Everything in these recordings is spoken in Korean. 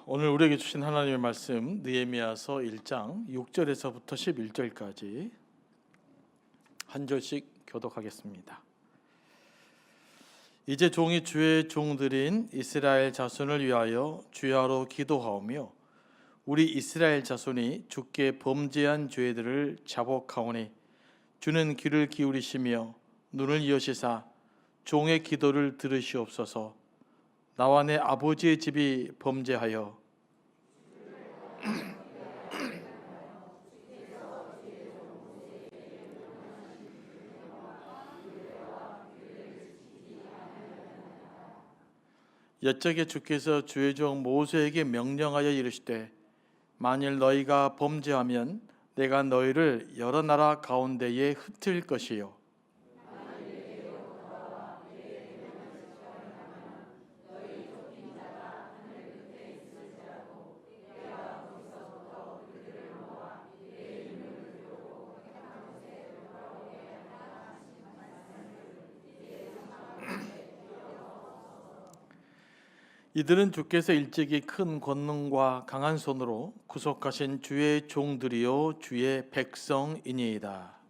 오늘 우리에게 주신 하나님의 말씀 느헤미야서 1장 6절에서부터 11절까지 한 절씩 교독하겠습니다. 이제 종이 주의 종들인 이스라엘 자손을 위하여 주야로 기도하오며 우리 이스라엘 자손이 주께 범죄한 죄들을 자복하오니 주는 귀를 기울이시며 눈을 여시사 종의 기도를 들으시옵소서. 나와 내 아버지의 집이 범죄하여 옛적에 주께서 주의 종 모세에게 명령하여 이르시되 만일 너희가 범죄하면 내가 너희를 여러 나라 가운데에 흩을 것이요 이들은 주께서 일찍이 큰 권능과 강한 손으로 구속하신 주의 종들이요 주의 백성이니이다.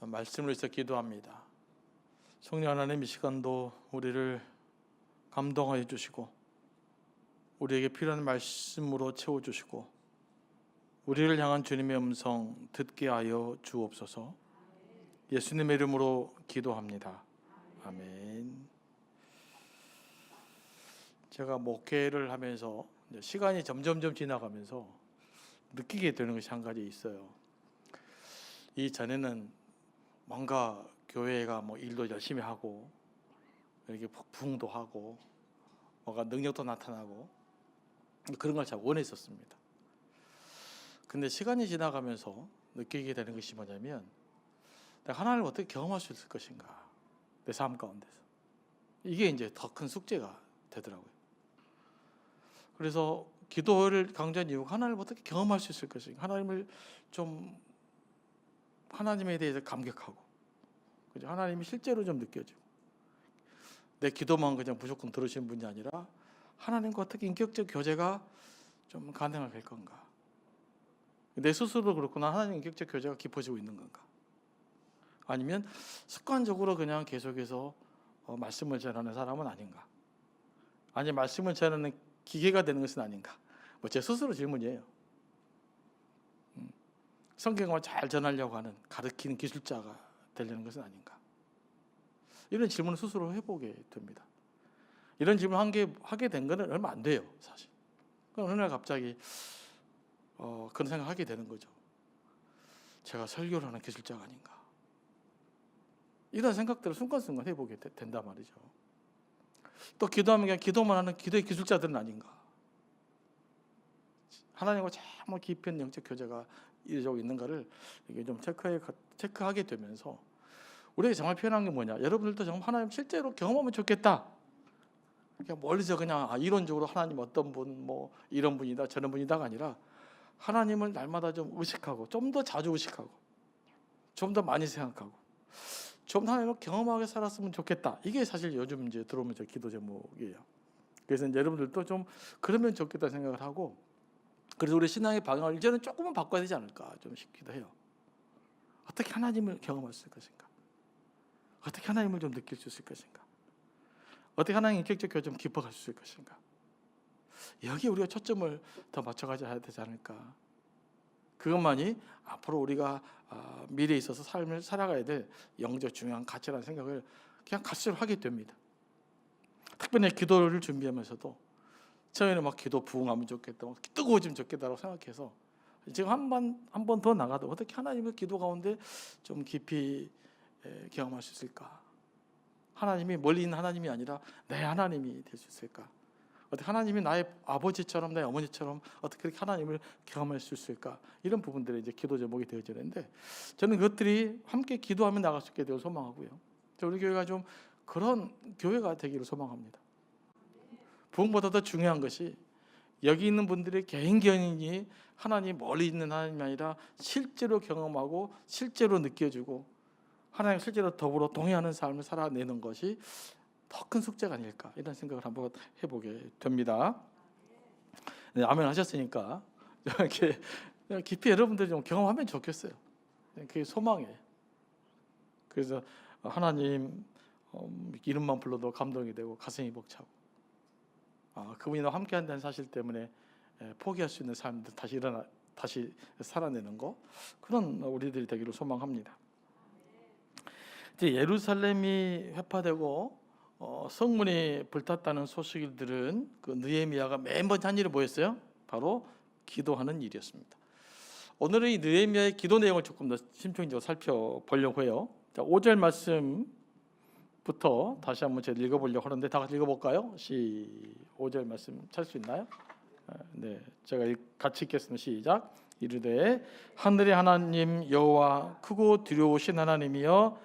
말씀을 위해서 기도합니다. 성령 하나님, 이 시간도 우리를 감동하여 주시고 우리에게 필요한 말씀으로 채워주시고 우리를 향한 주님의 음성 듣게 하여 주옵소서. 예수님의 이름으로 기도합니다. 아멘. 제가 목회를 하면서 시간이 점점 지나가면서 느끼게 되는 것이 한 가지 있어요. 이전에는 뭔가 교회가 일도 열심히 하고 이렇게 부흥도 하고 뭔가 능력도 나타나고 그런 걸 잘 원했었습니다. 근데 시간이 지나가면서 느끼게 되는 것이 뭐냐면 내가 하나님을 어떻게 경험할 수 있을 것인가, 내 삶 가운데서. 이게 이제 더 큰 숙제가 되더라고요. 그래서 기도를 강조한 이유가 하나님을 어떻게 경험할 수 있을 것인가, 하나님에 대해서 감격하고, 그죠? 하나님이 실제로 좀 느껴지고, 내 기도만 그냥 무조건 들으시는 분이 아니라 하나님과 어떻게 인격적 교제가 좀 가능하게 될 건가, 내 스스로도 그렇고 나 하나님 인격적 교제가 깊어지고 있는 건가, 아니면 습관적으로 그냥 계속해서 말씀을 전하는 사람은 아닌가, 아니면 말씀을 전하는 기계가 되는 것은 아닌가, 제 스스로 질문이에요. 성경을 잘 전하려고 하는 가르치는 기술자가 되려는 것은 아닌가, 이런 질문을 스스로 해보게 됩니다. 이런 질문 하게 된 거는 얼마 안 돼요, 사실. 어느 날 갑자기 그런 생각하게 되는 거죠. 제가 설교를 하는 기술자가 아닌가, 이런 생각들을 순간순간 해보게 된단 말이죠. 또 기도하면 그냥 기도만 하는 기도의 기술자들은 아닌가, 하나님과 정말 깊은 영적 교제가 이루어지고 있는가를 이게 좀 체크하게 되면서 우리에게 정말 필요한 게 뭐냐, 여러분들도 정말 하나님 실제로 경험하면 좋겠다. 그냥 멀리서 그냥 이론적으로 하나님 어떤 분, 이런 분이다 저런 분이다가 아니라 하나님을 날마다 좀 의식하고, 좀 더 자주 의식하고, 좀 더 많이 생각하고, 좀 더 하나님을 경험하게 살았으면 좋겠다. 이게 사실 요즘 이제 들어오면서 기도 제목이에요. 그래서 이제 여러분들도 좀 그러면 좋겠다 생각을 하고, 그래서 우리 신앙의 방향을 이제는 조금은 바꿔야 되지 않을까 좀 싶기도 해요. 어떻게 하나님을 경험할 수 있을 것인가, 어떻게 하나님을 좀 느낄 수 있을 것인가, 어떻게 하나님 인격적 교제 좀 깊어갈 수 있을 것인가, 여기에 우리가 초점을 더 맞춰가야 되지 않을까. 그것만이 앞으로 우리가 미래에 있어서 삶을 살아가야 될 영적 중요한 가치라는 생각을 그냥 갈수록 하게 됩니다. 특별히 기도를 준비하면서도 처음에는 기도 부흥하면 좋겠다, 뜨거워지면 좋겠다라고 생각해서 지금 한 번 더 나가도 어떻게 하나님을 기도 가운데 좀 깊이 경험할 수 있을까, 하나님이 멀리 있는 하나님이 아니라 내 하나님이 될 수 있을까, 어떻게 하나님이 나의 아버지처럼 나의 어머니처럼 어떻게 그렇게 하나님을 경험할 수 있을까? 이런 부분들이 이제 기도 제목이 되어지는데 저는 그것들이 함께 기도하며 나갈 수 있게 되어 소망하고요. 우리 교회가 좀 그런 교회가 되기를 소망합니다. 부흥보다 더 중요한 것이 여기 있는 분들의 개인 견인이 하나님 멀리 있는 하나님이 아니라 실제로 경험하고 실제로 느껴지고 하나님 실제로 더불어 동행하는 삶을 살아내는 것이 더 큰 숙제가 아닐까 이런 생각을 한번 해보게 됩니다. 네, 아멘 하셨으니까 이렇게 깊이 여러분들이 좀 경험하면 좋겠어요. 그게 소망이에요. 그래서 하나님 이름만 불러도 감동이 되고 가슴이 벅차고 그분이랑 함께한다는 사실 때문에 포기할 수 있는 삶들 다시 살아내는 거 그런 우리들이 되기를 소망합니다. 이제 예루살렘이 회파되고 성문이 불탔다는 소식을 들은 그 느헤미야가 맨 먼저 한 일이 뭐였어요? 바로 기도하는 일이었습니다. 오늘은 이 느헤미야의 기도 내용을 조금 더 심층적으로 살펴보려고 해요. 자, 5절 말씀부터 다시 한번 제가 읽어보려고 하는데 다 같이 읽어볼까요? 5절 말씀 찾을 수 있나요? 네, 제가 같이 읽겠습니다. 시작. 이르되 하늘의 하나님 여호와 크고 두려우신 하나님이여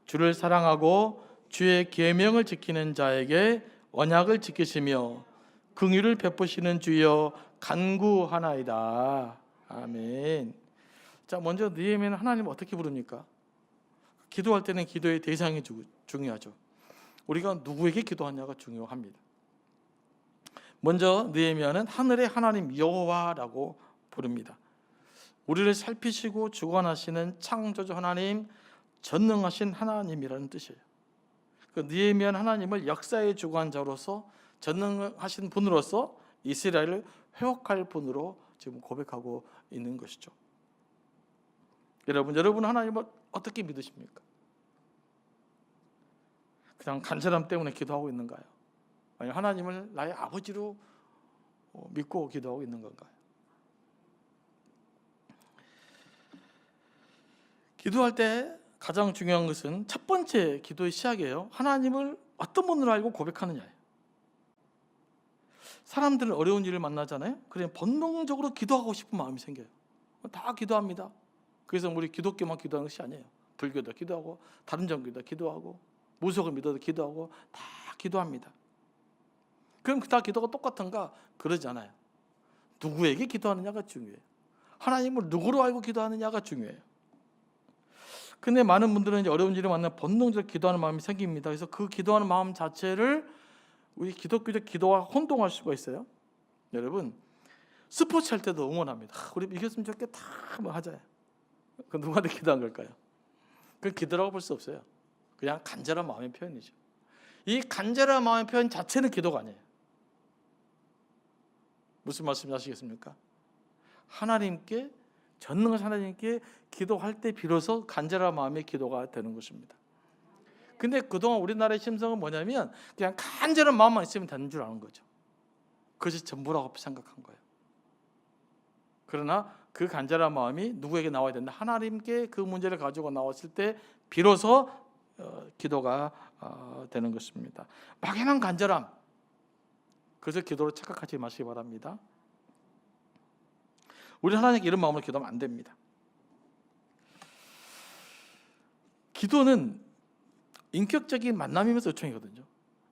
주를 사랑하고 주의 계명을 지키는 자에게 언약을 지키시며 긍휼을 베푸시는 주여 간구하나이다. 아멘. 자, 먼저 느헤미야는 하나님을 어떻게 부릅니까? 기도할 때는 기도의 대상이 중요하죠. 우리가 누구에게 기도하냐가 중요합니다. 먼저 느헤미야는 하늘의 하나님 여호와라고 부릅니다. 우리를 살피시고 주관하시는 창조주 하나님, 전능하신 하나님이라는 뜻이에요. 그 느헤미야는 하나님을 역사의 주관자로서 전능하신 분으로서 이스라엘을 회복할 분으로 지금 고백하고 있는 것이죠. 여러분 하나님을 어떻게 믿으십니까? 그냥 간절함 때문에 기도하고 있는가요? 아니면 하나님을 나의 아버지로 믿고 기도하고 있는 건가요? 기도할 때 가장 중요한 것은 첫 번째 기도의 시작이에요. 하나님을 어떤 분으로 알고 고백하느냐예요. 사람들은 어려운 일을 만나잖아요. 그래 본능적으로 기도하고 싶은 마음이 생겨요. 다 기도합니다. 그래서 우리 기독교만 기도하는 것이 아니에요. 불교도 기도하고 다른 종교도 기도하고 무속을 믿어도 기도하고 다 기도합니다. 그럼 다 기도가 똑같은가? 그러지 않아요. 누구에게 기도하느냐가 중요해요. 하나님을 누구로 알고 기도하느냐가 중요해요. 근데 많은 분들은 이제 어려운 일을 만나면 본능적으로 기도하는 마음이 생깁니다. 그래서 그 기도하는 마음 자체를 우리 기독교적 기도와 혼동할 수가 있어요. 여러분 스포츠 할 때도 응원합니다. 우리 이겼으면 좋겠다 뭐 하잖아요. 그 누구한테 기도한 걸까요? 그 기도라고 볼 수 없어요. 그냥 간절한 마음의 표현이죠. 이 간절한 마음의 표현 자체는 기도가 아니에요. 무슨 말씀 아시겠습니까? 하나님께 전능한 하나님께 기도할 때 비로소 간절한 마음의 기도가 되는 것입니다. 근데 그동안 우리나라의 심성은 뭐냐면 그냥 간절한 마음만 있으면 되는 줄 아는 거죠. 그것이 전부라고 생각한 거예요. 그러나 그 간절한 마음이 누구에게 나와야 된다? 하나님께 그 문제를 가지고 나왔을 때 비로소 기도가 되는 것입니다. 막연한 간절함, 그래서 기도를 착각하지 마시기 바랍니다. 우리 하나님께 이런 마음으로 기도하면 안 됩니다. 기도는 인격적인 만남이면서 요청이거든요.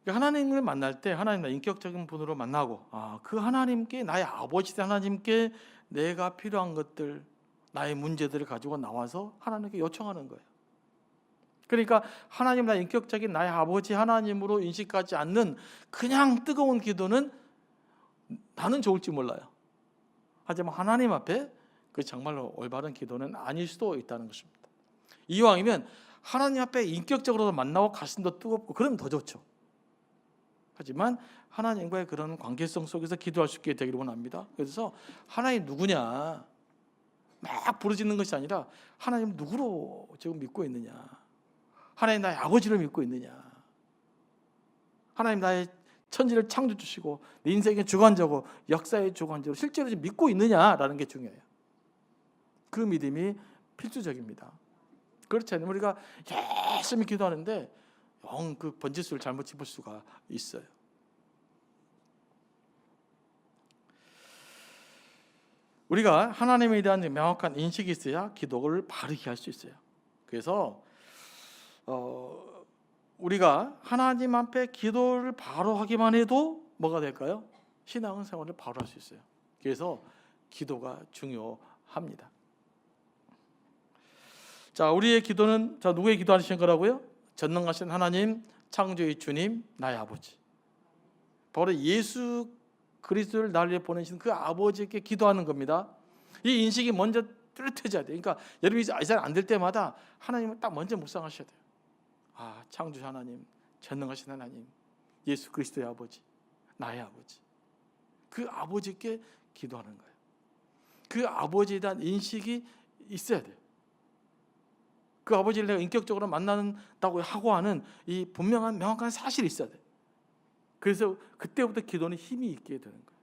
하나님을 만날 때 하나님과 인격적인 분으로 만나고 그 하나님께 나의 아버지 하나님께 내가 필요한 것들 나의 문제들을 가지고 나와서 하나님께 요청하는 거예요. 그러니까 하나님 나의 인격적인 나의 아버지 하나님으로 인식하지 않는 그냥 뜨거운 기도는 나는 좋을지 몰라요. 하지만 하나님 앞에 그 정말로 올바른 기도는 아닐 수도 있다는 것입니다. 이왕이면 하나님 앞에 인격적으로 만나고 가슴도 뜨겁고 그러면 더 좋죠. 하지만 하나님과의 그런 관계성 속에서 기도할 수 있게 되기를 원합니다. 그래서 하나님 누구냐 막 부르짖는 것이 아니라 하나님 누구로 지금 믿고 있느냐, 하나님 나의 아버지를 믿고 있느냐, 하나님 나의 천지를 창조 주시고 내 인생의 주관자고 역사의 주관자로 실제로 믿고 있느냐라는 게 중요해요. 그 믿음이 필수적입니다. 그렇지 않으면 우리가 열심히 기도하는데 영 그 번지수를 잘못 짚을 수가 있어요. 우리가 하나님에 대한 명확한 인식이 있어야 기도를 바르게 할 수 있어요. 그래서 우리가 하나님 앞에 기도를 바로 하기만 해도 뭐가 될까요? 신앙 생활을 바로 할 수 있어요. 그래서 기도가 중요합니다. 자, 우리의 기도는 누구의 기도하시는 거라고요? 전능하신 하나님, 창조의 주님, 나의 아버지. 바로 예수 그리스도를 나를 위해 보내신 그 아버지께 기도하는 겁니다. 이 인식이 먼저 뚜렷해져야 돼요. 그러니까 여러분이 잘 안 될 때마다 하나님을 딱 먼저 묵상하셔야 돼요. 창조 하나님, 전능하신 하나님, 예수 그리스도의 아버지, 나의 아버지. 그 아버지께 기도하는 거예요. 그 아버지에 대한 인식이 있어야 돼요. 그 아버지를 내가 인격적으로 만난다고 하고 하는 이 분명한 명확한 사실이 있어야 돼요. 그래서 그때부터 기도는 힘이 있게 되는 거예요.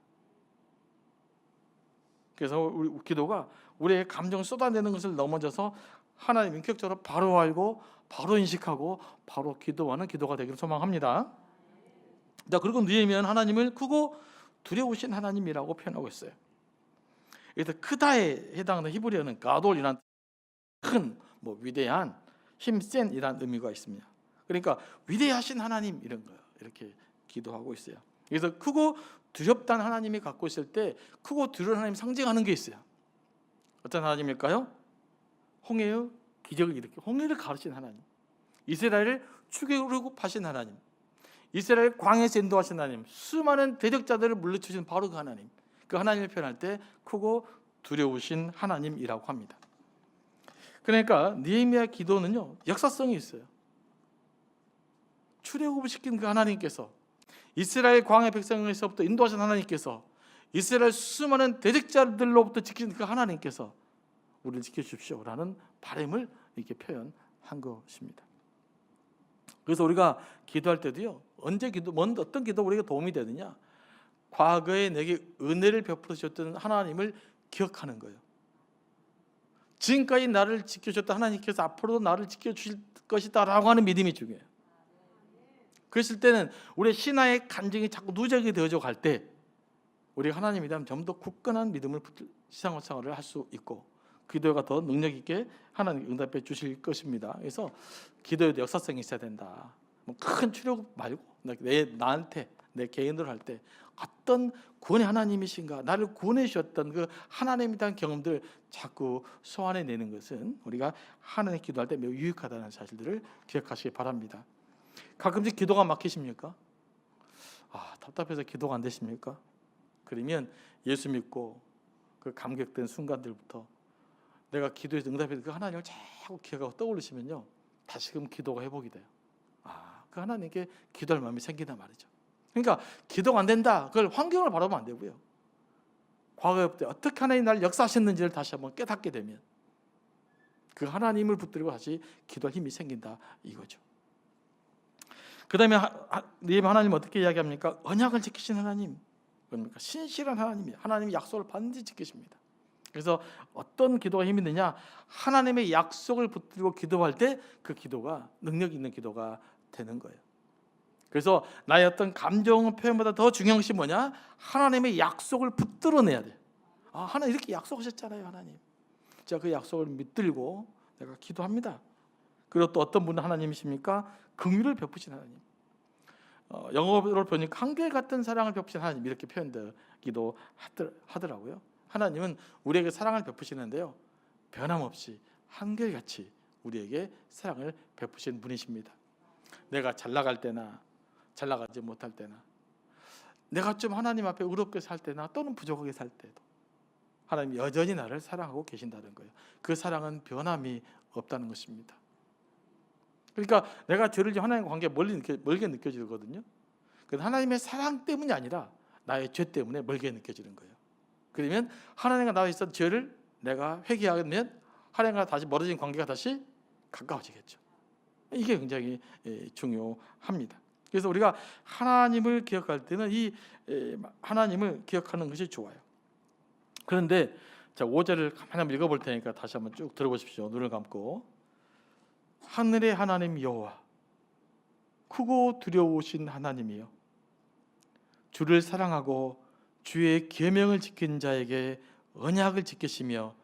그래서 우리 기도가 우리의 감정을 쏟아내는 것을 넘어져서 하나님 인격적으로 바로 알고 바로 인식하고 바로 기도하는 기도가 되기를 소망합니다. 자, 그리고 느헤미야는 하나님을 크고 두려우신 하나님이라고 표현하고 있어요. 그래서 크다에 해당하는 히브리어는 가돌이란 큰, 위대한, 힘센이란 의미가 있습니다. 그러니까 위대하신 하나님 이런 거예요. 이렇게 기도하고 있어요. 그래서 크고 두렵다는 하나님이 갖고 있을 때 크고 두려운 하나님 상징하는 게 있어요. 어떤 하나님일까요? 홍해의 기적을 일으켜 홍해를 가르친 하나님, 이스라엘을 출애굽 하신 하나님, 이스라엘 광야에서 인도하신 하나님, 수많은 대적자들을 물리치신 바로 그 하나님, 그 하나님을 표현할 때 크고 두려우신 하나님이라고 합니다. 그러니까 느헤미야 기도는요 역사성이 있어요. 출애굽을 시킨 그 하나님께서, 이스라엘 광야 백성에서부터 인도하신 하나님께서, 이스라엘 수많은 대적자들로부터 지키신 그 하나님께서 우리를 지켜주십시오라는 바람을 이렇게 표현한 것입니다. 그래서 우리가 기도할 때도요, 어떤 기도 우리에게 도움이 되느냐, 과거에 내게 은혜를 베풀어 주셨던 하나님을 기억하는 거예요. 지금까지 나를 지켜주셨던 하나님께서 앞으로도 나를 지켜주실 것이다 라고 하는 믿음이 중요해요. 그랬을 때는 우리의 신앙의 간증이 자꾸 누적이 되어져 갈 때 우리가 하나님에 대한 좀 더 굳건한 믿음을 신앙생활을 할 수 있고 기도가 더 능력 있게 하나님 응답해 주실 것입니다. 그래서 기도에도 역사성이 있어야 된다. 큰 출애굽 말고 나한테 내 개인으로 할 때 어떤 구원의 하나님이신가, 나를 구원해 주셨던 그 하나님에 대한 경험들 자꾸 소환해내는 것은 우리가 하나님 기도할 때 매우 유익하다는 사실들을 기억하시기 바랍니다. 가끔씩 기도가 막히십니까? 답답해서 기도가 안 되십니까? 그러면 예수 믿고 그 감격된 순간들부터 내가 기도에서 응답해서 그 하나님을 자꾸 기억하고 떠올리시면요, 다시금 기도가 회복이 돼요. 그 하나님께 기도할 마음이 생긴단 말이죠. 그러니까 기도가 안 된다, 그걸 환경을 바라보면 안 되고요, 과거에 어떻게 하나님이 나를 역사하셨는지를 다시 한번 깨닫게 되면 그 하나님을 붙들고 다시 기도할 힘이 생긴다 이거죠. 그 다음에 하나님 어떻게 이야기합니까? 언약을 지키신 하나님, 그러니까 신실한 하나님이에요. 하나님이 약속을 반드시 지키십니다. 그래서 어떤 기도가 힘이 드냐, 하나님의 약속을 붙들고 기도할 때 그 기도가 능력 있는 기도가 되는 거예요. 그래서 나의 어떤 감정 표현보다 더 중요한 것이 뭐냐, 하나님의 약속을 붙들어내야 돼요. 하나님 이렇게 약속하셨잖아요. 하나님, 제가 그 약속을 믿들고 내가 기도합니다. 그리고 또 어떤 분은 하나님이십니까? 긍휼을 베푸신 하나님, 영어로 보니까 한결같은 사랑을 베푸신 하나님 이렇게 표현되기도 하더라고요. 하나님은 우리에게 사랑을 베푸시는데요, 변함없이 한결같이 우리에게 사랑을 베푸신 분이십니다. 내가 잘 나갈 때나 잘 나가지 못할 때나, 내가 좀 하나님 앞에 의롭게 살 때나 또는 부족하게 살 때도 하나님 여전히 나를 사랑하고 계신다는 거예요. 그 사랑은 변함이 없다는 것입니다. 그러니까 내가 죄를 지은 하나님과 관계가 멀게 느껴지거든요. 그런데 하나님의 사랑 때문이 아니라 나의 죄 때문에 멀게 느껴지는 거예요. 그러면 하나님과 나와 있었던 죄를 내가 회개하면 하나님과 다시 멀어진 관계가 다시 가까워지겠죠. 이게 굉장히 중요합니다. 그래서 우리가 하나님을 기억할 때는 이 하나님을 기억하는 것이 좋아요. 그런데 자, 5절을 가만히 한번 읽어볼 테니까 다시 한번 쭉 들어보십시오. 눈을 감고. 하늘의 하나님 여호와, 크고 두려우신 하나님이여, 주를 사랑하고 주의 계명을 지킨 자에게 언약을 지키시며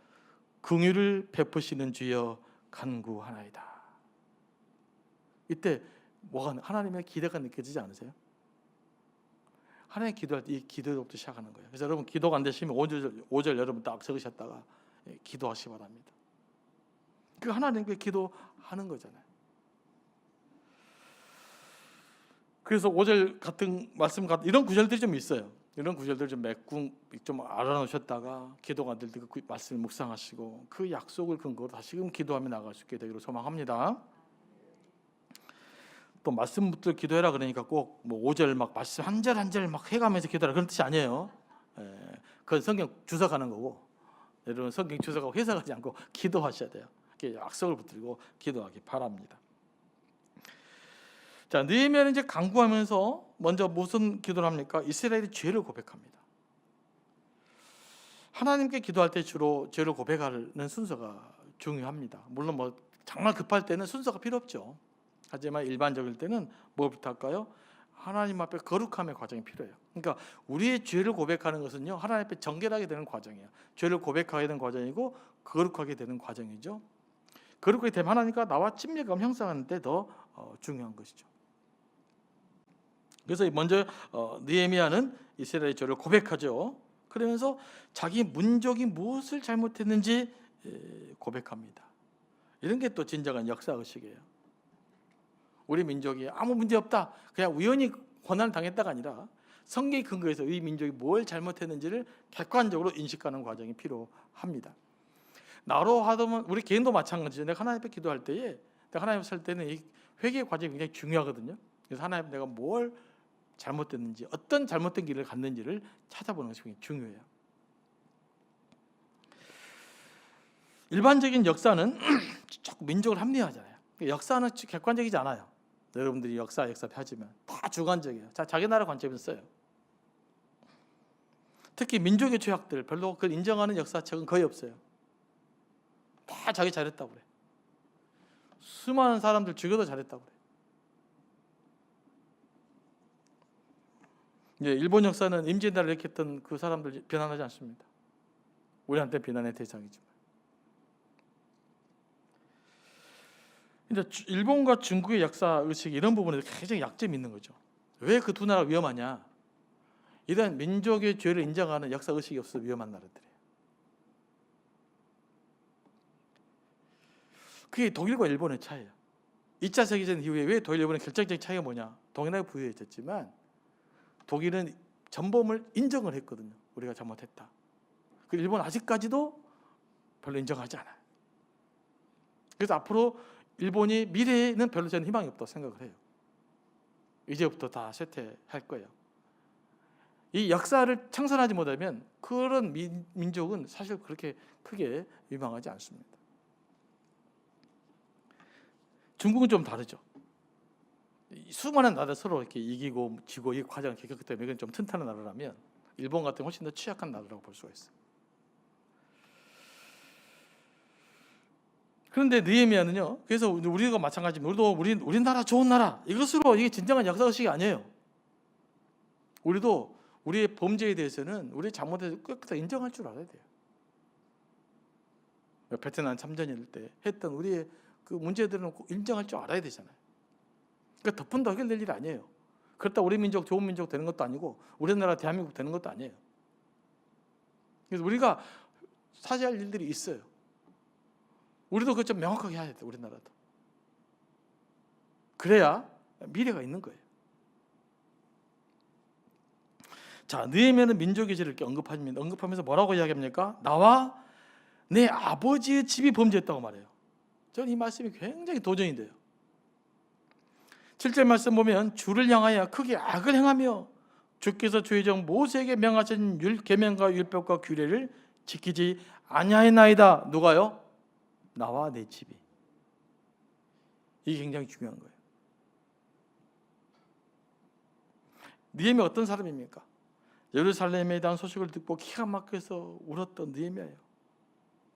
긍휼을 베푸시는 주여 간구하나이다. 이때 뭐가 하나님의 기대가 느껴지지 않으세요? 하나님 기도할 때 이 기도부터 시작하는 거예요. 그래서 여러분 기도가 안 되시면 5절 여러분 딱 적으셨다가 기도하시기 바랍니다. 그 하나님께 기도하는 거잖아요. 그래서 5절 같은 말씀 같은 이런 구절들이 좀 있어요. 이런 구절들 좀 알아놓으셨다가 기도가 안 될 때 그 말씀을 묵상하시고 그 약속을 근거로 다시금 기도하며 나갈 수 있게 되기를 소망합니다. 또 말씀부터 기도해라 그러니까 꼭 뭐 5절 막 말씀 한 절 한 절 막 해가면서 기도하라 그런 뜻이 아니에요. 그건 성경 주석하는 거고, 여러분 성경 주석하고 해석하지 않고 기도하셔야 돼요. 약속을 붙들고 기도하기 바랍니다. 자, 느헤미야는 이제 간구하면서 먼저 무슨 기도를 합니까? 이스라엘의 죄를 고백합니다. 하나님께 기도할 때 주로 죄를 고백하는 순서가 중요합니다. 물론 뭐 정말 급할 때는 순서가 필요 없죠. 하지만 일반적일 때는 뭐부터 할까요? 하나님 앞에 거룩함의 과정이 필요해요. 그러니까 우리의 죄를 고백하는 것은요, 하나님 앞에 정결하게 되는 과정이에요. 죄를 고백하게 되는 과정이고 거룩하게 되는 과정이죠. 거룩하게 되면 하나님과 나와 친밀감 형성하는 데 더 중요한 것이죠. 그래서 먼저 느헤미야는 이스라엘의 죄를 고백하죠. 그러면서 자기 민족이 무엇을 잘못했는지 고백합니다. 이런 게 또 진정한 역사의식이에요. 우리 민족이 아무 문제 없다, 그냥 우연히 고난을 당했다가 아니라 성경의 근거에서 이 민족이 뭘 잘못했는지를 객관적으로 인식하는 과정이 필요합니다. 나로 하다면 우리 개인도 마찬가지죠. 내가 하나님 앞에 기도할 때에, 내가 하나님 앞에 살 때는 이 회개 과정이 굉장히 중요하거든요. 그래서 하나님 앞에 내가 뭘 잘못됐는지, 어떤 잘못된 길을 갔는지를 찾아보는 것이 굉장히 중요해요. 일반적인 역사는 자꾸 민족을 합리화하잖아요. 역사는 객관적이지 않아요. 여러분들이 역사 펴지면 다 주관적이에요. 자기 나라 관점에서 써요. 특히 민족의 죄악들 별로 그걸 인정하는 역사책은 거의 없어요. 다 자기 잘했다고 그래. 수많은 사람들 죽여도 잘했다고 그래. 이제 일본 역사는 임진왜란을 일으켰던 그 사람들 비난하지 않습니다. 우리한테 비난의 대상이지만. 근데 일본과 중국의 역사 의식이 이런 부분에서 굉장히 약점이 있는 거죠. 왜 그 두 나라가 위험하냐? 이런 민족의 죄를 인정하는 역사 의식이 없어서 위험한 나라들이에요. 그게 독일과 일본의 차이예요. 2차 세계대전 이후에 왜 독일, 일본의 결정적인 차이가 뭐냐? 동일하게 부유해졌지만 독일은 전범을 인정을 했거든요. 우리가 잘못했다. 그리고 일본은 아직까지도 별로 인정하지 않아요. 그래서 앞으로 일본이 미래에는 별로 저는 희망이 없다고 생각을 해요. 이제부터 다 쇠퇴할 거예요. 이 역사를 청산하지 못하면 그런 민족은 사실 그렇게 크게 유망하지 않습니다. 중국은 좀 다르죠. 수많은 나라 서로 이렇게 이기고 지고 이 과정을 겪었기 때문에 이건 좀 튼튼한 나라라면 일본 같은 훨씬 더 취약한 나라라고 볼 수가 있어요. 그런데 느헤미야는요, 그래서 우리가 마찬가지입니다. 우리나라 좋은 나라, 이것으로 이게 진정한 역사의식이 아니에요. 우리도 우리의 범죄에 대해서는 우리 잘못에 깨끗하게 인정할 줄 알아야 돼요. 베트남 참전일 때 했던 우리의 그 문제들은 꼭 인정할 줄 알아야 되잖아요. 그러니까 덮은다 해결될 일이 아니에요. 그렇다고 우리 민족 좋은 민족 되는 것도 아니고 우리나라 대한민국 되는 것도 아니에요. 그래서 우리가 사죄할 일들이 있어요. 우리도 그거 좀 명확하게 해야 돼요. 우리나라도. 그래야 미래가 있는 거예요. 자, 느헤미야는 민족의 죄를 이렇게 언급합니다. 언급하면서 뭐라고 이야기합니까? 나와 내 아버지의 집이 범죄했다고 말해요. 저는 이 말씀이 굉장히 도전이 돼요. 7절 말씀 보면 주를 향하여 크게 악을 행하며 주께서 주의종 모세에게 명하신 계명과 율법과 규례를 지키지 아니하였나이다. 누가요? 나와 내 집이. 이게 굉장히 중요한 거예요. 느헤미야 어떤 사람입니까? 예루살렘에 대한 소식을 듣고 기가 막혀서 울었던 느헤미야예요.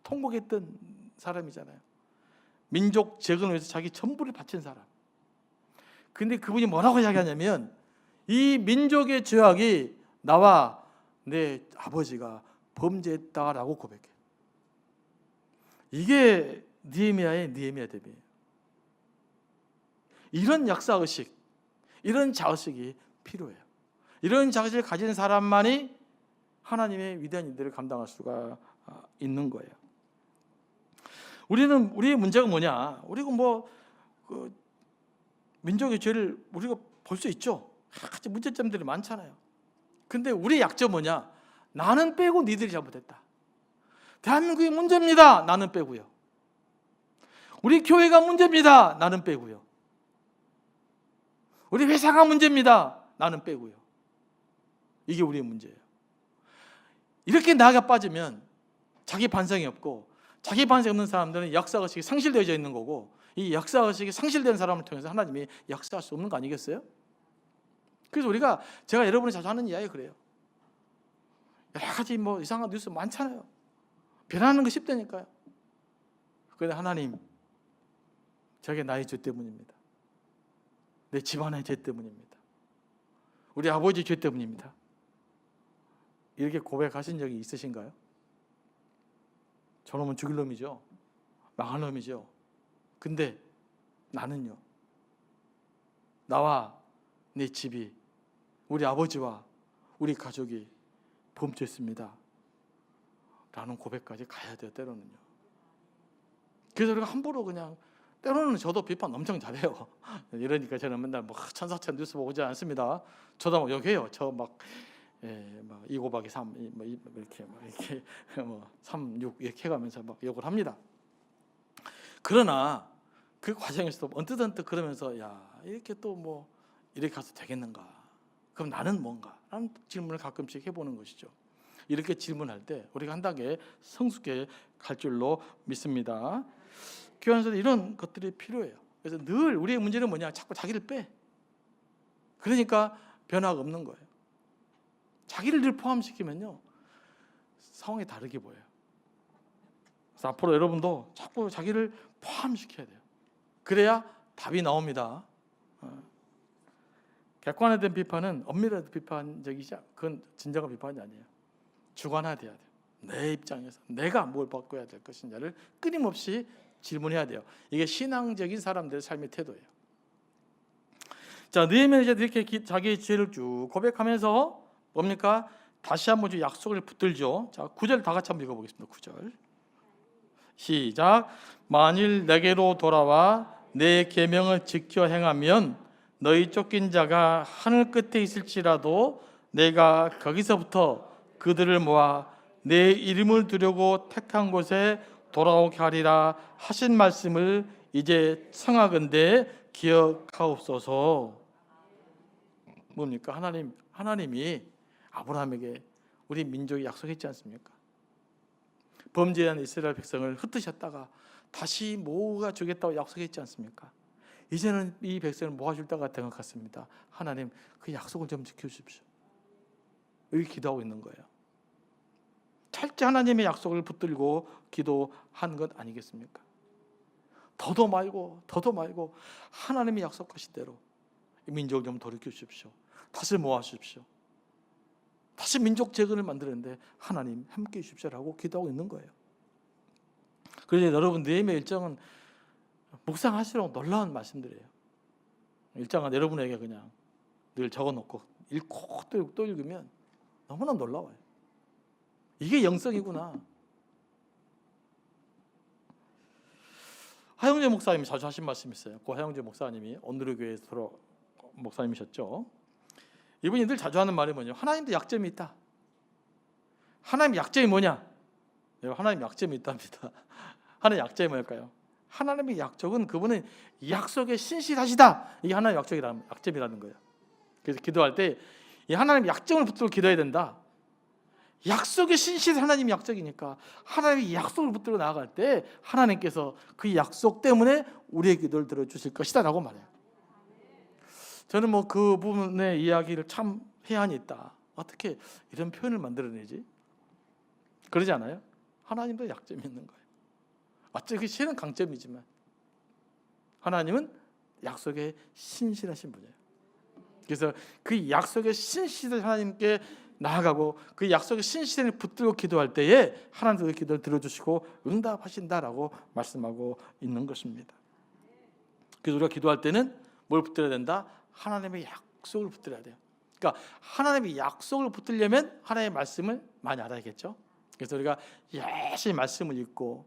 통곡했던 사람이잖아요. 민족 재건을 위해서 자기 전부를 바친 사람. 근데 그분이 뭐라고 이야기하냐면 이 민족의 죄악이 나와 내 아버지가 범죄했다라고 고백해. 이게 느헤미야의 느헤미야 대비예요. 이런 역사의식, 이런 자의식이 필요해요. 이런 자의식을 가진 사람만이 하나님의 위대한 일들을 감당할 수가 있는 거예요. 우리의 문제가 뭐냐? 우리가 민족의 죄를 우리가 볼 수 있죠. 같이 문제점들이 많잖아요. 근데 우리의 약점 뭐냐? 나는 빼고 니들이 잘못했다. 대한민국이 문제입니다. 나는 빼고요. 우리 교회가 문제입니다. 나는 빼고요. 우리 회사가 문제입니다. 나는 빼고요. 이게 우리의 문제예요. 이렇게 나가 빠지면 자기 반성이 없고, 자기 반성이 없는 사람들은 역사의식이 상실되어져 있는 거고, 이 역사의식이 상실된 사람을 통해서 하나님이 역사할 수 없는 거 아니겠어요? 그래서 제가 여러분이 자주 하는 이야기 그래요. 여러 가지 이상한 뉴스 많잖아요. 변하는 거 쉽다니까요. 그런데 하나님, 저게 나의 죄 때문입니다. 내 집안의 죄 때문입니다. 우리 아버지 죄 때문입니다. 이렇게 고백하신 적이 있으신가요? 저놈은 죽일 놈이죠. 망할 놈이죠. 근데 나는요, 나와 내 집이, 우리 아버지와 우리 가족이 범죄했습니다 라는 고백까지 가야 돼요. 때로는요. 그래서 우리가 함부로 그냥, 때로는 저도 비판 엄청 잘해요. 이러니까 저는 맨날 천사천 뉴스 보지 않습니다. 저도 욕해요. 저 2 곱하기 3 이렇게 3, 6 이렇게 해가면서 욕을 합니다. 그러나 그 과정에서도 언뜻 그러면서, 야, 이렇게 또 이렇게 가서 되겠는가? 그럼 나는 뭔가? 라는 질문을 가끔씩 해보는 것이죠. 이렇게 질문할 때 우리가 한 단계 성숙해 갈 줄로 믿습니다. 교회 안에서 이런 것들이 필요해요. 그래서 늘 우리의 문제는 뭐냐? 자꾸 자기를 빼. 그러니까 변화가 없는 거예요. 자기를 늘 포함시키면요, 상황이 다르게 보여요. 그래서 앞으로 여러분도 자꾸 자기를 포함시켜야 돼요. 그래야 답이 나옵니다. 객관화된 비판은 엄밀한 비판적이지, 그건 진정한 비판이 아니에요. 주관화돼야 돼요. 내 입장에서 내가 뭘 바꿔야 될 것인가를 끊임없이 질문해야 돼요. 이게 신앙적인 사람들의 삶의 태도예요. 자, 느헤미야는 이렇게 자기의 죄를 쭉 고백하면서 뭡니까? 다시 한번 약속을 붙들죠. 자, 9절 다 같이 한번 읽어보겠습니다. 9절 시작. 만일 내게로 돌아와 내 계명을 지켜 행하면 너희 쫓긴 자가 하늘 끝에 있을지라도 내가 거기서부터 그들을 모아 내 이름을 두려고 택한 곳에 돌아오게 하리라 하신 말씀을 이제 청하건대 기억하옵소서. 뭡니까? 하나님이 아브라함에게 우리 민족이 약속했지 않습니까? 범죄한 이스라엘 백성을 흩으셨다가 다시 모아 주겠다고 약속했지 않습니까? 이제는 이 백성을 모아줄 때가 된 것 같습니다. 하나님, 그 약속을 좀 지켜주십시오. 여기 기도하고 있는 거예요. 철저히 하나님의 약속을 붙들고 기도한 것 아니겠습니까? 더도 말고 하나님이 약속하신 대로 이 민족을 좀 돌이켜 주십시오. 다시 모아 주십시오. 다시 민족 재건을 만드는데 하나님 함께 해주십시오라고 기도하고 있는 거예요. 그래서 여러분, 느헤미야 1장은 묵상하시라고 놀라운 말씀들이에요. 1장은 여러분에게 그냥 늘 적어놓고 읽고 또 읽으면 너무나 놀라워요. 이게 영성이구나. 하영재 목사님이 자주 하신 말씀이 있어요. 그 하영재 목사님이 온누리교회에서 목사님이셨죠. 이분이 늘 자주 하는 말이 뭐냐면, 하나님도 약점이 있다. 하나님의 약점이 뭐냐? 하나님의 약점이 있답니다. 하나님의 약점이 뭘까요? 하나님의 약속은 그분은 약속에 신실하시다. 이게 하나님의 약점이라는 거예요. 그래서 기도할 때 이 하나님의 약점을 붙들고 기도해야 된다. 약속에 신실한 하나님의 약속이니까 하나님의 약속을 붙들고 나아갈 때 하나님께서 그 약속 때문에 우리의 기도를 들어주실 것이다 라고 말해요. 저는 그 부분의 이야기를 참 해안이 있다. 어떻게 이런 표현을 만들어내지? 그러지 않아요? 하나님도 약점이 있는 거예요. 어차피 실은 강점이지만 하나님은 약속에 신실하신 분이에요. 그래서 그 약속에 신실한 하나님께 나아가고 그 약속의 신실에 붙들고 기도할 때에 하나님께서 그 기도를 들어주시고 응답하신다라고 말씀하고 있는 것입니다. 그래서 우리가 기도할 때는 뭘 붙들어야 된다? 하나님의 약속을 붙들어야 돼요. 그러니까 하나님의 약속을 붙들려면 하나님의 말씀을 많이 알아야겠죠. 그래서 우리가 열심히 말씀을 읽고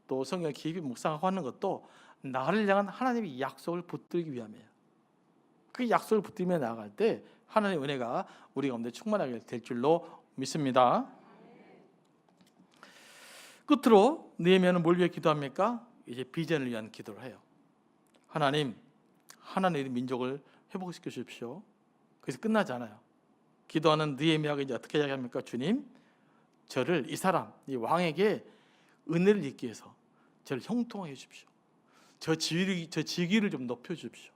또 성경을 깊이 묵상하고 하는 것도 나를 향한 하나님의 약속을 붙들기 위함이에요. 그 약속을 붙들며 나아갈 때 하나님의 은혜가 우리 가운데 충만하게 될 줄로 믿습니다. 끝으로 느헤미야는 뭘 위해 기도합니까? 이제 비전을 위한 기도를 해요. 하나님의 민족을 회복시켜 주십시오. 그래서 끝나지 않아요. 기도하는 느헤미야가 이제 어떻게 이야기합니까? 주님, 저를 이 사람, 이 왕에게 은혜를 입기 위해서 저를 형통하게 해주십시오. 저 직위를 좀 높여주십시오.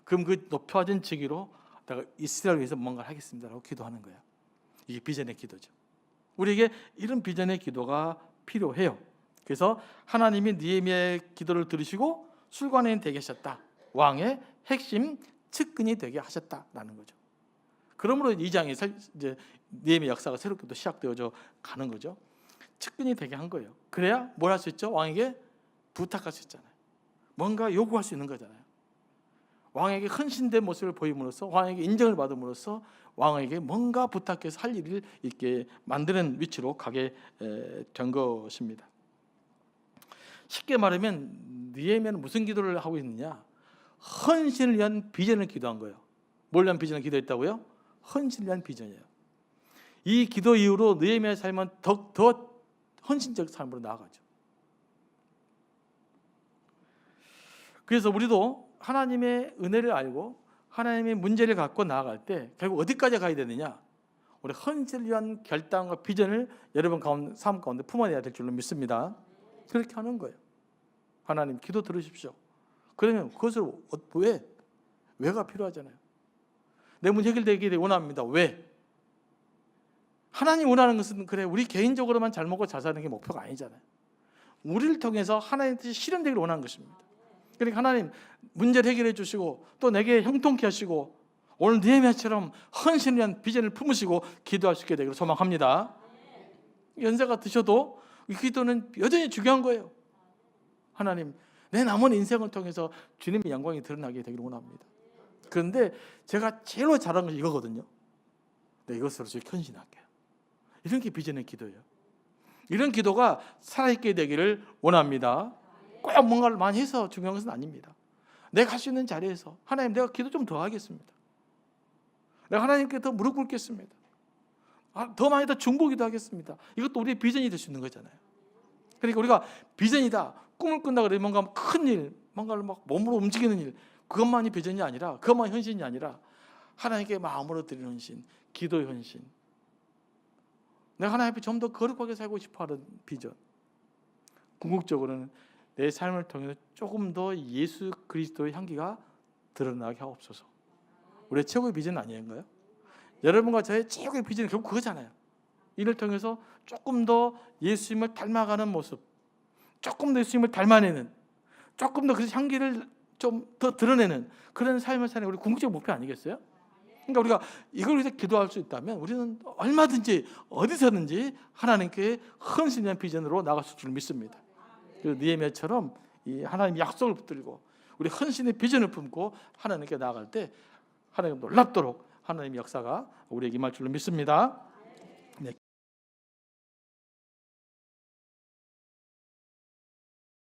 그럼 그 높여진 직위로 내가 이스라엘을 위해서 뭔가를 하겠습니다라고 기도하는 거예요. 이게 비전의 기도죠. 우리에게 이런 비전의 기도가 필요해요. 그래서 하나님이 느헤미야의 기도를 들으시고 술관원이 되게 하셨다. 왕의 핵심 측근이 되게 하셨다라는 거죠. 그러므로 이 장이 이제 느헤미야 역사가 새롭게 또 시작되어져 가는 거죠. 측근이 되게 한 거예요. 그래야 뭘 할 수 있죠? 왕에게 부탁할 수 있잖아요. 뭔가 요구할 수 있는 거잖아요. 왕에게 헌신된 모습을 보임으로써 왕에게 인정을 받음으로써 왕에게 뭔가 부탁해서 할 일을 있게 만드는 위치로 가게 된 것입니다. 쉽게 말하면 느헤미야는 무슨 기도를 하고 있느냐? 헌신을 위한 비전을 기도한 거예요. 뭘 위한 비전을 기도했다고요? 헌신을 위한 비전이에요. 이 기도 이후로 느헤미야의 삶은 더 헌신적 삶으로 나아가죠. 그래서 우리도 하나님의 은혜를 알고 하나님의 문제를 갖고 나아갈 때 결국 어디까지 가야 되느냐? 우리 헌신을 위한 결단과 비전을 여러분 삶 가운데 품어내야 될 줄로 믿습니다. 그렇게 하는 거예요. 하나님 기도 들으십시오. 그러면 그것을 왜가 필요하잖아요. 내 문제 해결되기를 원합니다. 왜? 하나님 원하는 것은 그래 우리 개인적으로만 잘 먹고 잘 사는 게 목표가 아니잖아요. 우리를 통해서 하나님의 뜻이 실현되기를 원하는 것입니다. 그러니까 하나님 문제를 해결해 주시고 또 내게 형통케 하시고 오늘 느헤미야처럼 헌신을 위한 비전을 품으시고 기도할 수 있게 되기를 소망합니다. 연세가 드셔도 이 기도는 여전히 중요한 거예요. 하나님 내 남은 인생을 통해서 주님의 영광이 드러나게 되기를 원합니다. 그런데 제가 제일 잘하는 것이 이거거든요. 내 이것으로 헌신할게요. 이런 게 비전의 기도예요. 이런 기도가 살아있게 되기를 원합니다. 꼭 뭔가를 많이 해서 중요한 것은 아닙니다. 내가 할 수 있는 자리에서 하나님 내가 기도 좀 더 하겠습니다. 내가 하나님께 더 무릎 꿇겠습니다. 더 많이 더 중보기도 하겠습니다. 이것도 우리의 비전이 될 수 있는 거잖아요. 그러니까 우리가 비전이다, 꿈을 꾼다 그러면 뭔가 큰 일, 뭔가를 막 몸으로 움직이는 일, 그것만이 비전이 아니라, 그것만 헌신이 아니라 하나님께 마음으로 드리는 헌신, 기도의 헌신. 내가 하나님 앞에 좀 더 거룩하게 살고 싶어하는 비전. 궁극적으로는 내 삶을 통해서 조금 더 예수 그리스도의 향기가 드러나게 하옵소서. 우리의 최고의 비전 아니인가요? 여러분과 저의 최고의 비전은 결국 그거잖아요. 이를 통해서 조금 더 예수님을 닮아가는 모습, 조금 더 예수님을 닮아내는, 조금 더 그 향기를 좀 더 드러내는 그런 삶을 사는 우리 궁극적 목표 아니겠어요? 그러니까 우리가 이걸 위해서 기도할 수 있다면 우리는 얼마든지 어디서든지 하나님께 헌신한 비전으로 나갈 수 있을 줄 믿습니다. 느헤미야처럼 이 하나님 약속을 붙들고 우리 헌신의 비전을 품고 하나님께 나아갈 때 하나님 놀랍도록 하나님의 역사가 우리에게 임할 줄로 믿습니다.